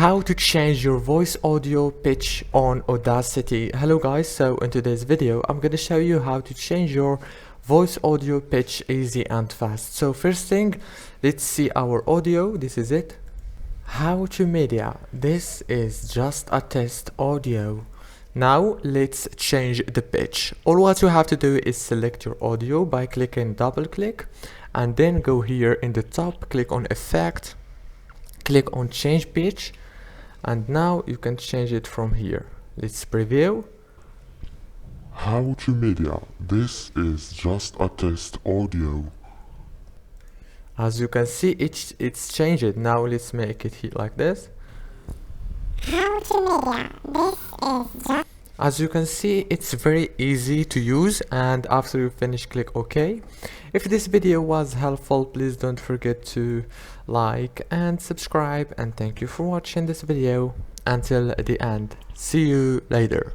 How to change your voice audio pitch on Audacity. Hello guys, so in today's video I'm going to show you how to change your voice audio pitch easy and fast. So first thing, let's see our audio. This is it. How to media. This is just a test audio. Now let's change the pitch. All what you have to do is select your audio by clicking double click and then go here in the top, click on effect, click on change pitch, and now you can change it from here. Let's preview. How to media. This is just a test audio. As you can see, it's changed. Now let's make it here like this. How to media. This is just. As you can see, it's very easy to use, and after you finish, click OK. If this video was helpful, please don't forget to like and subscribe, and thank you for watching this video until the end. See you later.